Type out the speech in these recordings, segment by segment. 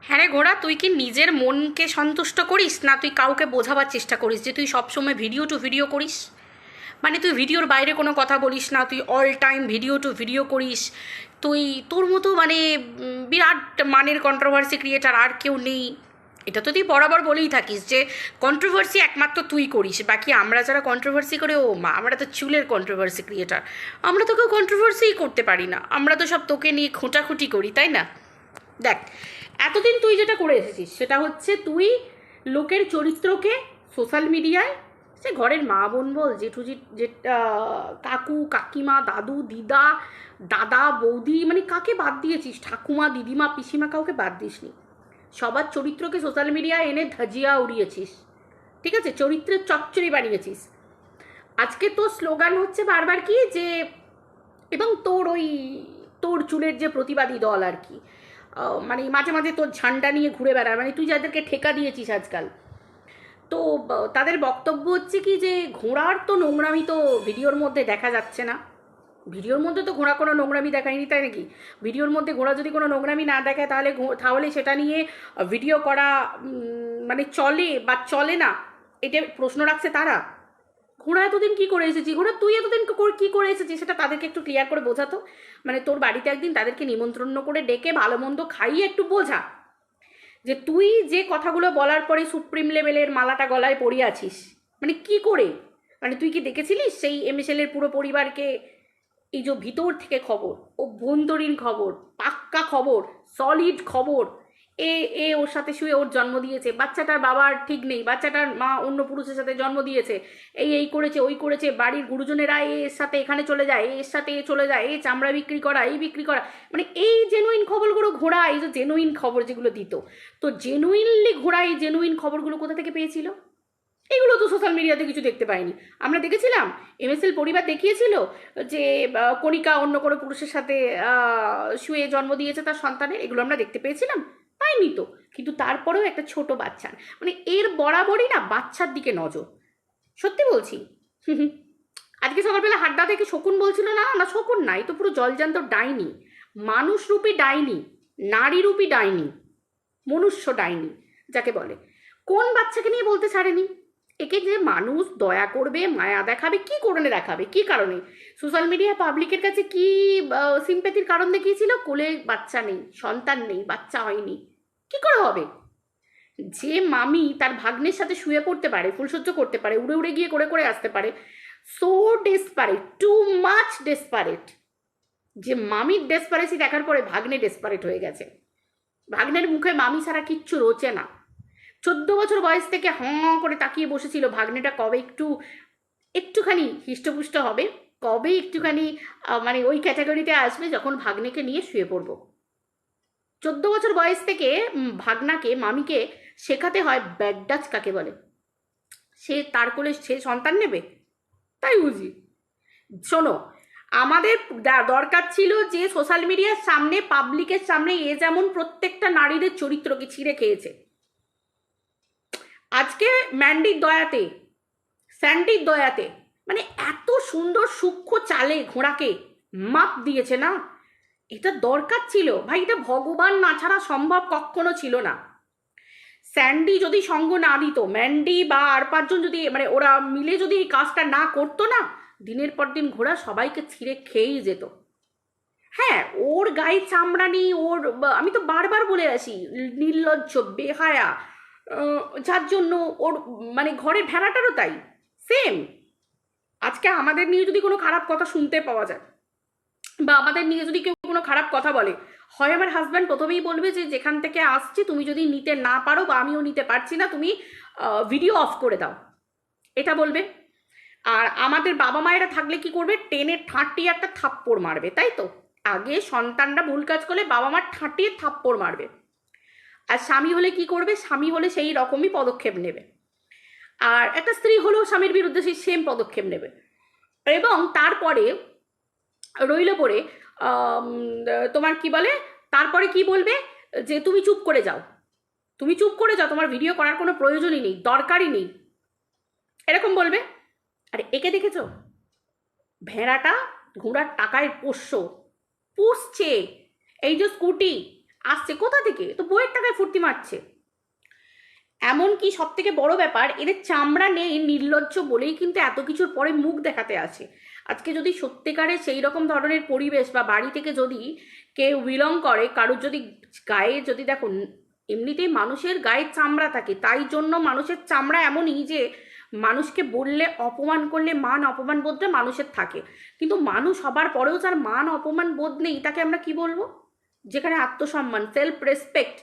হ্যাঁ রে ঘোড়া, তুই কি নিজের মনকে সন্তুষ্ট করিস, না তুই কাউকে বোঝাবার চেষ্টা করিস যে তুই সবসময় ভিডিও টু ভিডিও করিস? মানে তুই ভিডিওর বাইরে কোনো কথা বলিস না, তুই all time video to video করিস। তুই তোর মতো মানে বিরাট মানের কন্ট্রোভার্সি ক্রিয়েটার আর কেউ নেই। এটা তো তুই বরাবর বলেই থাকিস যে কন্ট্রোভার্সি একমাত্র তুই করিস, বাকি আমরা যারা কন্ট্রোভার্সি করে, ও মা, আমরা তো চুলের কন্ট্রোভার্সি ক্রিয়েটার। আমরা তো কেউ কন্ট্রোভার্সিই করতে পারি না, আমরা তো সব তোকে নিয়ে খোঁটাখুটি করি, তাই না? দেখ, এতদিন তুই যেটা করে এসেছিস সেটা হচ্ছে তুই লোকের চরিত্রকে সোশ্যাল মিডিয়ায়, সে ঘরের মা বোন বল, যে কাকু কাকিমা দাদু দিদা দাদা বৌদি, মানে কাকে বাদ দিয়েছিস? ঠাকুমা দিদিমা পিসিমা কাউকে বাদ দিসনি। সবার চরিত্রকে সোশ্যাল মিডিয়ায় এনে ধাজিয়া উড়িয়েছিস, ঠিক আছে? চরিত্রের চচ্চড়ি বানিয়েছিস। আজকে তোর স্লোগান হচ্ছে বারবার কি যে, এবং তোর চুলের যে প্রতিবাদী দল আর কি, মানে মাঝে মাঝে তোর ঝান্ডা নিয়ে ঘুরে বেড়ায়, মানে তুই যাদেরকে ঠেকা দিয়েছিস আজকাল, তো তাদের বক্তব্য হচ্ছে কি যে ঘোড়ার তো নোংরামি তো ভিডিওর মধ্যে দেখা যাচ্ছে না। ভিডিওর মধ্যে তো ঘোড়া কোনো নোংরামি দেখায়নি, তাই নাকি? ভিডিওর মধ্যে ঘোড়া যদি কোনো নোংরামি না দেখায় তাহলে তাহলে সেটা নিয়ে ভিডিও করা মানে চলে বা চলে না, এটা প্রশ্ন রাখছে তারা। ঘোড়া এতদিন কী করে এসেছি? ঘোড়া তুই এতদিন কী করে এসেছিস সেটা তাদেরকে একটু ক্লিয়ার করে বোঝাতো। মানে তোর বাড়িতে একদিন তাদেরকে নিমন্ত্রণ করে ডেকে ভালো মন্দ খাইয়ে একটু বোঝা যে তুই যে কথাগুলো বলার পরে সুপ্রিম লেভেলের মালাটা গলায় পরিয়ে আছিস, মানে কি করে? মানে তুই কি দেখেছিলিস সেই এমএসএলের পুরো পরিবারকে? এই যে ভিতর থেকে খবর, অভ্যন্তরীণ খবর, পাক্কা খবর, সলিড খবর, এ এ ওর সাথে শুয়ে ওর জন্ম দিয়েছে, বাচ্চাটার বাবার ঠিক নেই, বাচ্চাটার মা অন্য পুরুষের সাথে জন্ম দিয়েছে, এই করেছে ওই করেছে, বাড়ির গুরুজনেরা এর সাথে এখানে চলে যায়, এর সাথে এ চলে যায়, এই চামড়া বিক্রি করা, এই বিক্রি করা, মানে এই জেনুইন খবরগুলো ঘোড়া, এই যে জেনুইন খবর যেগুলো দিত, তো জেনুইনলি ঘোড়া এই জেনুইন খবরগুলো কোথা থেকে পেয়েছিল? এগুলো তো সোশ্যাল মিডিয়াতে কিছু দেখতে পাইনি। আমরা দেখেছিলাম এমএসএল পরিবার দেখিয়েছিল যে কণিকা অন্য কোনো পুরুষের সাথে শুয়ে জন্ম দিয়েছে তার সন্তানের, এগুলো আমরা দেখতে পেয়েছিলাম? পাইনি তো। কিন্তু তারপরেও একটা ছোট বাচ্চা, মানে এর বরাবরই না বাচ্চার দিকে নজর। সত্যি বলছি। আজকে সকালবেলা হাড্ডা থেকে শকুন বলছিল, না না শকুন নাই তো, পুরো জলজান্ত ডাইনি, মানুষরূপী ডাইনি, নারীরূপী ডাইনি, মনুষ্য ডাইনি যাকে বলে। কোন বাচ্চাকে নিয়ে বলতে ছাড়েনি? একে যে মানুষ দয়া করবে, মায়া দেখাবে, কি করে দেখাবে, কি কারণে? সোশ্যাল মিডিয়া পাবলিকের কাছে কি সিম্প্যাথির কারণ দেখিয়েছিল? কোলে বাচ্চা নেই, সন্তান নেই, বাচ্চা হয়নি, কি করে হবে? যে মামি তার ভাগ্নের সাথে শুয়ে পড়তে পারে, ফুলসহ্য করতে পারে, উড়ে উড়ে গিয়ে করে করে আসতে পারে, so desperate, too much desperate, যে মামির ডেসপারেসি দেখার পরে ভাগ্নে ডেসপারেট হয়ে গেছে। ভাগ্নের মুখে মামি ছাড়া কিচ্ছু রোচে না। 14 বছর বয়স থেকে করে তাকিয়ে বসেছিল ভাগ্নেটা কবে একটুখানি হৃষ্টপুষ্ট হবে, কবে একটুখানি মানে ওই ক্যাটাগরিতে আসবে যখন ভাগ্নেকে নিয়ে শুয়ে পড়ব। 14 বছর বয়স থেকে ভাগনাকে, মামিকে শেখাতে হয় ব্যাডডাচ কাকে বলে। সে তার কোলে সে সন্তান নেবে, তাই বুঝি? শোনো, আমাদের দরকার ছিল যে সোশ্যাল মিডিয়ার সামনে, পাবলিকের সামনে এ যেমন প্রত্যেকটা নারীদের চরিত্রকে ছিঁড়ে খেয়েছে, আজকে ম্যান্ডির দয়াতে, স্যান্ডির দয়াতে, মানে এত সুন্দর সূক্ষ্ম চালে ঘোড়াকে মাপ দিয়েছে না, এটা দরকার ছিল ভাই। এটা ভগবান না ছাড়া সম্ভব কখনো ছিল না। স্যান্ডি যদি সঙ্গ না দিত, ম্যান্ডি বা আর 5জন যদি, মানে ওরা মিলে যদি এই কাজটা না করতো না, দিনের পর দিন ঘোড়া সবাইকে ছিঁড়ে খেয়েই যেত। হ্যাঁ, ওর গায়ে চামড়া নেই, ওর আমি তো বারবার বলে আসি, নির্লজ্জ বেহায়া, যার জন্য ওর মানে ঘরের ভেড়াটারও তাই সেম। আজকে আমাদের নিয়ে যদি কোনো খারাপ কথা শুনতে পাওয়া যায়, বা আমাদের নিয়ে যদি কেউ কোনো খারাপ কথা বলে, হয় আমার হাজব্যান্ড প্রথমেই বলবে যে যেখান থেকে আসছে তুমি যদি নিতে না পারো বা আমিও নিতে পারছি না, তুমি ভিডিও অফ করে দাও, এটা বলবে। আর আমাদের বাবা মায়েরা থাকলে কি করবে? টেনে ঠাঁটিয়ে একটা থাপ্পড় মারবে, তাই তো? আগে সন্তানরা ভুল কাজ করলে বাবা মার ঠাঁটিয়ে থাপ্পড় মারবে। আর স্বামী হলে কি করবে? স্বামী হলে সেই রকমই পদক্ষেপ নেবে। আর একটা স্ত্রী হলেও স্বামীর বিরুদ্ধে সেই সেম পদক্ষেপ নেবে। এবং তারপরে রইল পড়ে তোমার কি বলে, তারপরে কি বলবে? যে তুমি চুপ করে যাও, তুমি চুপ করে যাও, তোমার ভিডিও করার কোনো প্রয়োজনই নেই, দরকারই নেই, এরকম বলবে। আর একে দেখেছো? ভেড়াটা ঘোড়ার টাকায় পুষছে। এই যে স্কুটি, আসছে কোথা থেকে? তো বইয়ের টাকায় ফুর্তি মারছে। এমনকি সব থেকে বড় ব্যাপার, এদের চামড়া নেই নির্লজ্জ বলেই কিন্তু এত কিছুর পরে মুখ দেখাতে আসে। আজকে যদি সত্যিকারে সেই রকম ধরনের পরিবেশ বা বাড়ি থেকে যদি কেউ বিলং করে, কারোর যদি গায়ে যদি দেখুন, এমনিতেই মানুষের গায়ে চামড়া থাকে, তাই জন্য মানুষের চামড়া এমনই যে মানুষকে বললে অপমান করলে মান অপমান বোধটা মানুষের থাকে, কিন্তু মানুষ হবার পরেও যার মান অপমান বোধ নেই তাকে আমরা কি বলবো? যেখানে আত্মসম্মান, সেলফ রেসপেক্ট,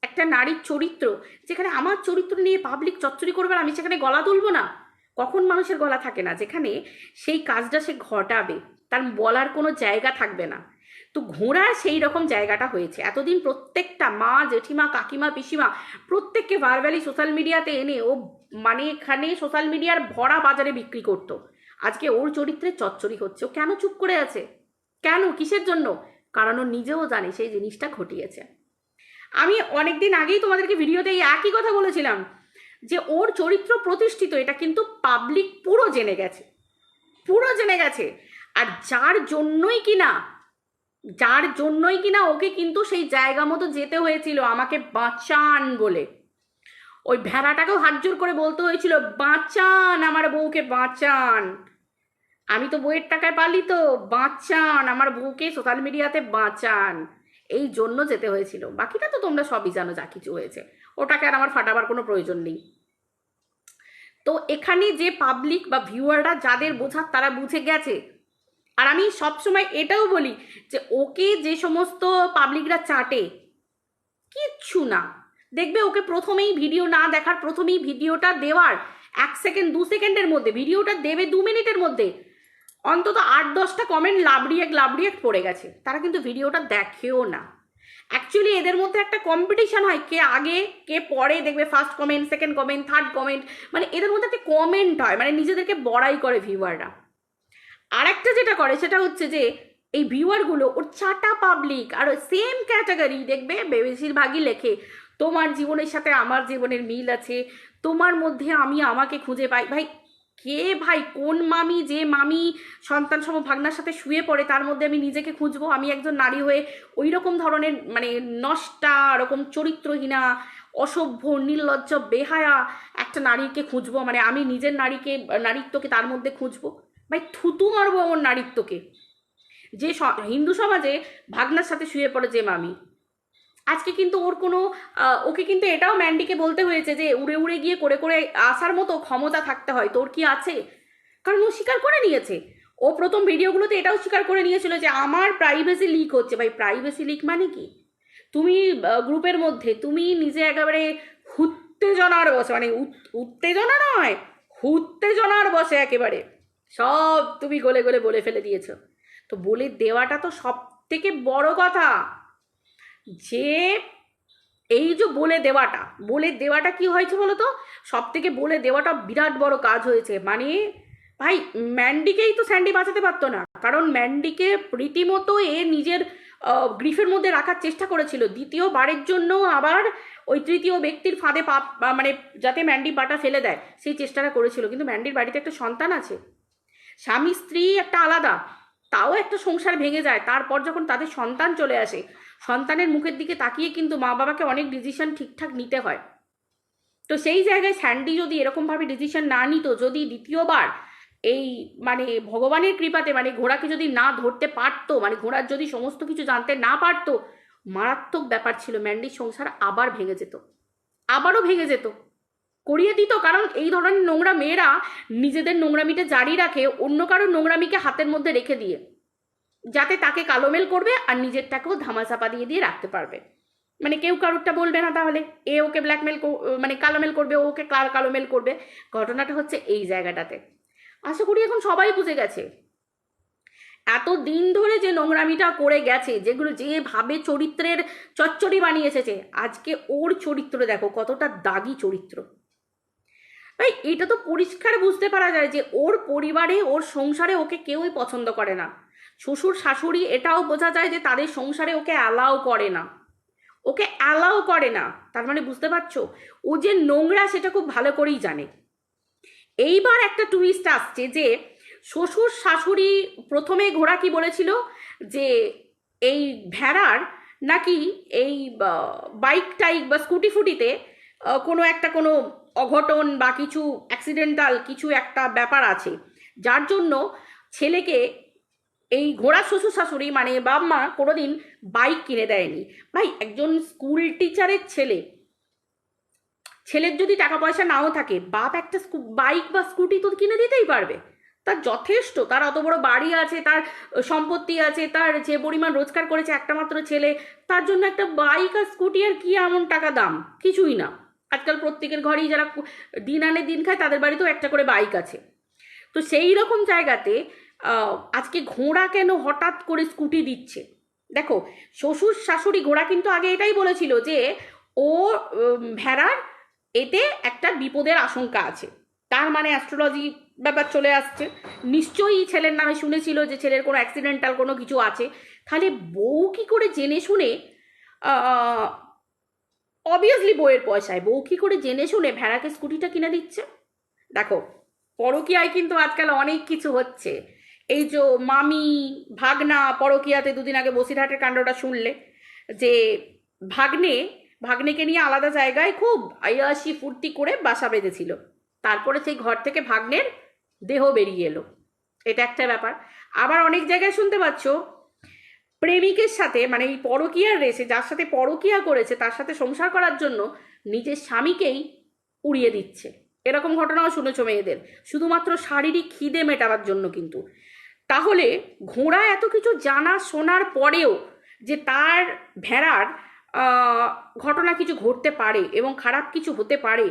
একটা নারীর চরিত্র, যেখানে আমার চরিত্র নিয়ে পাবলিক চচ্চড়ি করবে, আমি সেখানে গলা তুলবো না। কখন মানুষের গলা থাকে না? যেখানে সেই কাজটা সে ঘটাবে, তার বলার কোনো জায়গা থাকবে না। তো ঘোড়ার সেই রকম জায়গাটা হয়েছে। এতদিন প্রত্যেকটা মা, জেঠিমা, কাকিমা, পিসিমা প্রত্যেককে ভার্বালি সোশ্যাল মিডিয়াতে এনে ও মানে এখানে সোশ্যাল মিডিয়ার ভরা বাজারে বিক্রি করতো। আজকে ওর চরিত্রে চচ্চড়ি হচ্ছে। ও কেন চুপ করে আছে? কেন? কিসের জন্য? কারণ ও নিজেও জানে সেই জিনিসটা ঘটিয়েছে। আমি অনেকদিন আগেই তোমাদেরকে ভিডিওতে এই একই কথা বলেছিলাম যে ওর চরিত্র প্রতিষ্ঠিত, এটা কিন্তু পাবলিক পুরো জেনে গেছে, পুরো জেনে গেছে। আর যার জন্যই কিনা ওকে কিন্তু সেই জায়গা মতো যেতে হয়েছিল, আমাকে বাঁচান বলে। ওই ভেড়াটাকেও হাত জোর করে বলতে হয়েছিল, বাঁচান আমার বউকে, বাঁচান। আমি তো বইয়ের টাকায় পালি, তো বাঁচান আমার বউকে, সোশ্যাল মিডিয়াতে বাঁচান। এই জন্য যেতে হয়েছিল। বাকিটা তো তোমরা সবই জানো যা কিছু হয়েছে, ওটাকে আর আমার ফাটাবার কোনো প্রয়োজন নেই। তো এখানে যে পাবলিক বা ভিউয়াররা যাদের বোঝার তারা বুঝে গেছে। আর আমি সবসময় এটাও বলি যে ওকে যে সমস্ত পাবলিকরা চাটে, কিচ্ছু না। দেখবে ওকে প্রথমেই ভিডিও না দেখার, প্রথমেই ভিডিওটা দেওয়ার 1 সেকেন্ড 2 সেকেন্ডের মধ্যে, ভিডিওটা দেবে 2 মিনিটের মধ্যে অন্তত 8-10টা কমেন্ট লাভ রিয়েক্ট পড়ে গেছে। তারা কিন্তু ভিডিওটা দেখেও না। অ্যাকচুয়ালি এদের মধ্যে একটা কম্পিটিশন হয়, কে আগে কে পরে, দেখবে first comment, second comment, third comment, মানে এদের মধ্যে একটা কমেন্ট হয়, মানে নিজেদেরকে বড়াই করে ভিউয়াররা। আর একটা যেটা করে সেটা হচ্ছে যে এই ভিউয়ারগুলো ওর চাটা পাবলিক আর সেম ক্যাটাগরি দেখবে বেশিরভাগই লেখে, তোমার জীবনের সাথে আমার জীবনের মিল আছে, তোমার মধ্যে আমি আমাকে খুঁজে পাই। ভাই কে ভাই, কোন মামি যে মামি সন্তান সম ভাগনার সাথে শুয়ে পড়ে তার মধ্যে আমি নিজেকে খুঁজবো? আমি একজন নারী হয়ে ওই রকম ধরনের মানে নষ্টা, ওরকম চরিত্রহীনা, অসভ্য, নির্লজ্জ, বেহায়া একটা নারীকে খুঁজবো? মানে আমি নিজের নারীত্বকে তার মধ্যে খুঁজবো? ভাই থুতু মারবো আমার নারীত্বকে। যে হিন্দু সমাজে ভাগনার সাথে শুয়ে পড়ে যে মামি, আজকে কিন্তু ওর কোনো ওকে কিন্তু এটাও ম্যান্ডিকে বলতে হয়েছে যে উড়ে উড়ে গিয়ে করে করে আসার মতো ক্ষমতা থাকতে হয়, তোর কি আছে? কারণ ও স্বীকার করে নিয়েছে। ও প্রথম ভিডিওগুলোতে এটাও স্বীকার করে নিয়েছিল যে আমার প্রাইভেসি লিক হচ্ছে। ভাই প্রাইভেসি লিক মানে কি? তুমি গ্রুপের মধ্যে তুমি নিজে একেবারে উত্তেজনার বসে, মানে উত্তেজনা নয়, উত্তেজনার বসে একেবারে সব তুমি গলে গলে বলে ফেলে দিয়েছ। তো বলে দেওয়াটা তো সব থেকে বড় কথা। যে এই যে বলে দেওয়াটা কি হয়েছে বলো তো? সব থেকে বলে দেওয়াটা বিরাট বড় কাজ হয়েছে। মানে ভাই ম্যান্ডিকেই তো স্যান্ডি বাঁচাতে পারতো না, কারণ ম্যান্ডিকে রীতিমতো এ নিজের গ্রিফের মধ্যে রাখার চেষ্টা করেছিল, দ্বিতীয়বারের জন্য আবার ওই তৃতীয় ব্যক্তির ফাঁদে মানে যাতে ম্যান্ডি পাটা ফেলে দেয় সেই চেষ্টাটা করেছিল। কিন্তু ম্যান্ডির বাড়িতে একটা সন্তান আছে, স্বামী স্ত্রী একটা আলাদা, তাও একটা সংসার ভেঙে যায়। তারপর যখন তাদের সন্তান চলে আসে, সন্তানের মুখের দিকে তাকিয়ে কিন্তু মা বাবাকে অনেক ডিসিশন ঠিকঠাক নিতে হয়। তো সেই জায়গায় স্যান্ডি যদি এরকমভাবে ডিসিশন না নিত, যদি দ্বিতীয়বার এই মানে ভগবানের কৃপাতে মানে ঘোড়াকে যদি না ধরতে পারতো, মানে ঘোড়ার যদি সমস্ত কিছু জানতে না পারতো, মারাত্মক ব্যাপার ছিল। ম্যান্ডির সংসার আবার ভেঙে যেত, আবারও ভেঙে যেত, করিয়ে দিত। কারণ এই ধরনের নোংরা মেয়েরা নিজেদের নোংরামিটা জারি রাখে অন্য কারোর নোংরামিকে হাতের মধ্যে রেখে দিয়ে, যাতে তাকে কালোমেল করবে আর নিজেরটাকেও ধামাচাপা দিয়ে দিয়ে রাখতে পারবে। মানে কেউ কারোরটা বলবে না, তাহলে এ ওকে ব্ল্যাকমেল মানে কালোমেল করবে, ও ওকে কালোমেল করবে। ঘটনাটা হচ্ছে এই জায়গাটাতে। আশা করি এখন সবাই বুঝে গেছে এত দিন ধরে যে নোংরামিটা করে গেছে, যেগুলো যেভাবে চরিত্রের চচ্চড়ি বানিয়ে এসেছে, আজকে ওর চরিত্র দেখো কতটা দাগি চরিত্র। ভাই এটা তো পরিষ্কার বুঝতে পারা যায় যে ওর পরিবারে ওর সংসারে ওকে কেউই পছন্দ করে না। শ্বশুর শাশুড়ি এটাও বোঝা যায় যে তাদের সংসারে ওকে অ্যালাউ করে না, ওকে অ্যালাউ করে না। তার মানে বুঝতে পারছো ও যে নোংরা সেটা খুব ভালো করেই জানে। এইবার একটা টুইস্ট আসছে যে শ্বশুর শাশুড়ি প্রথমে ঘোড়া কি বলেছিল যে এই ভেড়ার নাকি এই বাইক টাইক বা স্কুটি ফুটিতে কোনো অঘটন বা কিছু অ্যাক্সিডেন্টাল কিছু একটা ব্যাপার আছে, যার জন্য ছেলেকে এই ঘোড়া শ্বশুর শাশুড়ি মানে বাপ মা কোনোদিন বাইক কিনে দেয়নি। ভাই, একজন স্কুল টিচারের ছেলের যদি টাকা পয়সা নাও থাকে, বাপ একটা বাইক বা স্কুটি তো কিনে দিতেই পারবে। তার যথেষ্ট, তার অত বড় বাড়ি আছে, তার সম্পত্তি আছে, তার যে পরিমাণ রোজগার করেছে একটা মাত্র ছেলে, তার জন্য একটা বাইক আর স্কুটি আর কি এমন টাকা দাম? কিছুই না। আজকাল প্রত্যেকের ঘরেই যারা দিন আনে দিন খায় তাদের বাড়িতেও একটা করে বাইক আছে। তো সেই রকম জায়গাতে আজকে ঘোড়া কেন হঠাৎ করে স্কুটি দিচ্ছে? দেখো, শ্বশুর শাশুড়ি ঘোড়া কিন্তু আগে এটাই বলেছিল যে ও ভেড়ার এতে একটা বিপদের আশঙ্কা আছে। তার মানে অ্যাস্ট্রোলজি ব্যাপার চলে আসছে। নিশ্চয়ই ছেলের নামে শুনেছিল যে ছেলের কোনো অ্যাক্সিডেন্টাল কোনো কিছু আছে। তাহলে বউ কি করে জেনে শুনে, অবভিয়াসলি বউয়ের পয়সায়, বউ কি করে জেনে শুনে ভেড়াকে স্কুটিটা কিনে দিচ্ছে? দেখো, পরকীয়ায় কিন্তু আজকাল অনেক কিছু হচ্ছে। এই যে মামি ভাগনা পরকীয়াতে, দুদিন আগে বসিরহাটের কাণ্ডটা শুনলে, যে ভাগ্নেকে নিয়ে আলাদা জায়গায় খুব আয়াসি ফুর্তি করে বাসা বেঁধেছিল, তারপরে সেই ঘর থেকে ভাগ্নের দেহ বেরিয়ে এলো। এটা একটা ব্যাপার। আবার অনেক জায়গায় শুনতে পাচ্ছ প্রেমিকের সাথে, মানে এই পরকীয়ার রেসে যার সাথে পরকীয়া করেছে তার সাথে সংসার করার জন্য নিজের স্বামীকেই উড়িয়ে দিচ্ছে। এরকম ঘটনাও শুনেছ মেয়েদের, শুধুমাত্র শারীরিক খিদে মেটাবার জন্য কিন্তু। তাহলে ঘোড়া এত কিছু জানা শোনার পরেও যে তার ভেড়ার ঘটনা কিছু ঘটতে পারে এবং খারাপ কিছু হতে পারে,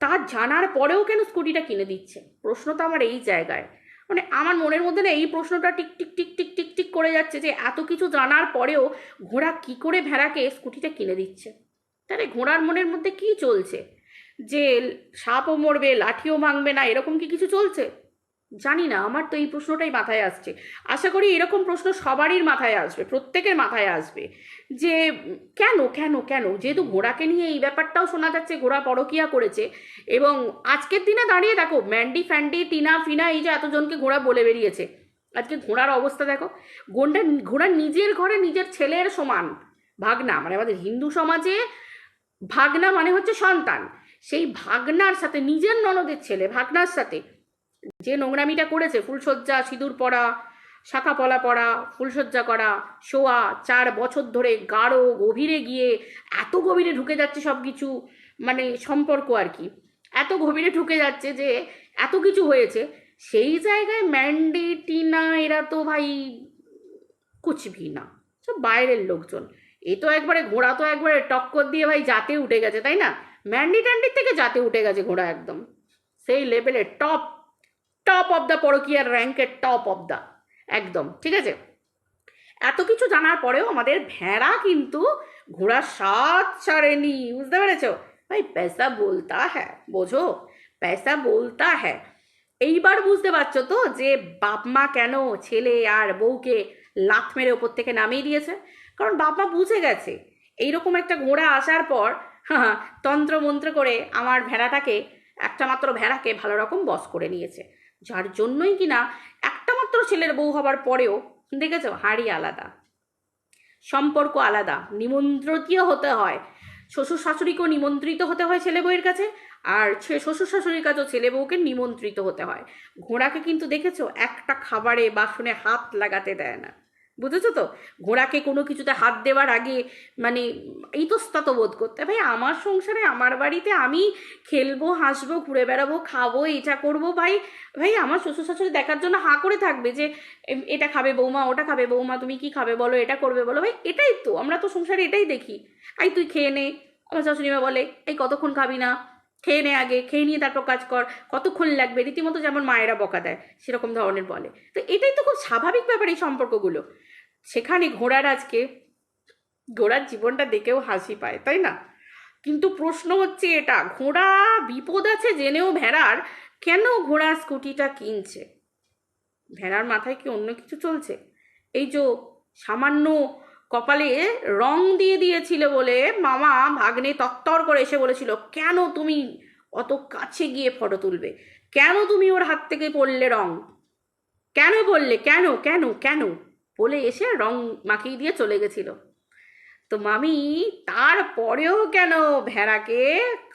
তা জানার পরেও কেন স্কুটিটা কিনে দিচ্ছে? প্রশ্ন তো আমার এই জায়গায়, মানে আমার মনের মধ্যে না এই প্রশ্নটা tick tick tick tick tick tick করে যাচ্ছে যে এত কিছু জানার পরেও ঘোড়া কি করে ভেড়াকে স্কুটিটা কিনে দিচ্ছে? তাহলে ঘোড়ার মনের মধ্যে কি চলছে? যে সাপও মরবে লাঠিও ভাঙবে না, এরকম কি কিছু চলছে? জানি না, আমার তো এই প্রশ্নটাই মাথায় আসছে। আশা করি এরকম প্রশ্ন সবারই মাথায় আসবে, প্রত্যেকের মাথায় আসবে, যে কেন কেন কেন? যেহেতু ঘোড়াকে নিয়ে এই ব্যাপারটাও শোনা যাচ্ছে, ঘোড়া পরকীয়া করেছে, এবং আজকের দিনে দাঁড়িয়ে দেখো ম্যান্ডি ফ্যান্ডি টিনা ফিনা এই যে এতজনকে ঘোড়া বলে বেরিয়েছে, আজকে ঘোড়ার অবস্থা দেখো। ঘোড়া নিজের ঘরে নিজের ছেলের সমান ভাগনা, মানে আমাদের হিন্দু সমাজে ভাগনা মানে হচ্ছে সন্তান, সেই ভাগনার সাথে, নিজের ননদের ছেলে ভাগনার সাথে যে নোংরামিটা করেছে, ফুলসজ্জা, সিঁদুর পরা, শাখা পলা পরা, ফুলসজ্জা করা, শোয়া, 4 বছর ধরে গাঢ় গভীরে গিয়ে এত গভীরে ঢুকে যাচ্ছে সব কিছু, মানে সম্পর্ক আর কি, এত গভীরে ঢুকে যাচ্ছে যে এত কিছু হয়েছে, সেই জায়গায় ম্যান্ডি টিনা এরা তো ভাই কুচবি না, সব বাইরের লোকজন। এ তো একবারে ঘোড়া তো একবারে টক্কর দিয়ে ভাই জাতে উঠে গেছে, তাই না? ম্যান্ডি ট্যান্ডির থেকে জাতে উঠে গেছে ঘোড়া, একদম সেই লেভেলের টপ টপ অফ দ্য পরকীয়ার র্যাঙ্কের টপ অফ দ্য, একদম ঠিক আছে। এত কিছু জানার পরেও আমাদের ভেড়া কিন্তু ঘোড়ার স্বাদ ছাড়েনি, বুঝতে পেরেছ ভাই? পয়সা বলতা হ্যাঁ, বোঝো, পয়সা বলতা হ্যাঁ। এইবার বুঝতে পারছো তো যে বাপ মা কেন ছেলে আর বউকে লাথ মেরে ওপর থেকে নামিয়ে দিয়েছে? কারণ বাপ মা বুঝে গেছে এইরকম একটা ঘোড়া আসার পর তন্ত্র মন্ত্র করে আমার ভেড়াটাকে, একটা মাত্র ভেড়াকে ভালো রকম বশ করে নিয়েছে, যার জন্যই কিনা একটা মাত্র ছেলের বউ হবার পরেও দেখেছো হাড়ি আলাদা, সম্পর্ক আলাদা, নিমন্ত্রিত হতে হয়, শ্বশুর শাশুড়িকেও নিমন্ত্রিত হতে হয় ছেলে বউয়ের কাছে, আর শ্বশুর শাশুড়ির কাছেও ছেলে বউকে নিমন্ত্রিত হতে হয়। ঘোড়াকে কিন্তু দেখেছো একটা খাবারে বাসনে হাত লাগাতে দেয় না, বুঝেছো তো? ঘোড়াকে কোনো কিছুতে হাত দেওয়ার আগে মানে ইতস্তত বোধ করতে, ভাই আমার সংসারে আমার বাড়িতে আমি খেলবো হাসবো ঘুরে বেড়াবো খাবো এটা করবো, ভাই ভাই আমার শ্বশুর শাশুড়ি দেখার জন্য হাঁ করে থাকবে যে এটা খাবে বৌমা, ওটা খাবে বৌমা, তুমি কি খাবে বলো, এটা করবে বলো, ভাই এটাই তো আমরা তো সংসারে এটাই দেখি। এই তুই খেয়ে নে, আমার শাশুড়িমা বলে এই কতক্ষণ খাবি না, খেয়ে নে আগে, খেয়ে নিয়ে তারপর কাজ কর, কতক্ষণ লাগবে, রীতিমতো যেমন মায়েরা বকা দেয় সেরকম ধরনের বলে। তো এটাই তো খুব স্বাভাবিক ব্যাপার এই সম্পর্কগুলো। সেখানে ঘোড়ার জীবনটা দেখেও হাসি পায়, তাই না? কিন্তু প্রশ্ন হচ্ছে এটা, ঘোড়া বিপদ আছে জেনেও ভেড়ার কেন ঘোড়া স্কুটিটা কিনছে? ভেড়ার মাথায় কি অন্য কিছু চলছে? এই যে সামান্য কপালে রং দিয়ে দিয়েছিল বলে মামা ভাগ্নে তত্তর করে এসে বলেছিল কেন তুমি অত কাছে গিয়ে ফটো তুলবে, কেন তুমি ওর হাত থেকে পড়লে রং, কেন বললে, কেন কেন কেন বলে এসে রং মাখিয়ে দিয়ে চলে গেছিল। তো মামি তারপরেও কেন ভেড়াকে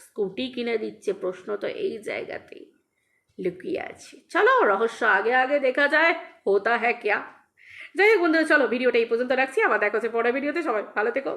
স্কুটি কিনে দিচ্ছে, প্রশ্ন তো এই জায়গাতেই লুকিয়ে আছে। চলো রহস্য আগে আগে দেখা যায় হোতা হ্যাঁ ক্যা। যাই হোক বন্ধুরা, চলো ভিডিওটা এই পর্যন্ত রাখছি, আবার দেখা হচ্ছে পরের ভিডিওতে। সবাই ভালো থেকো।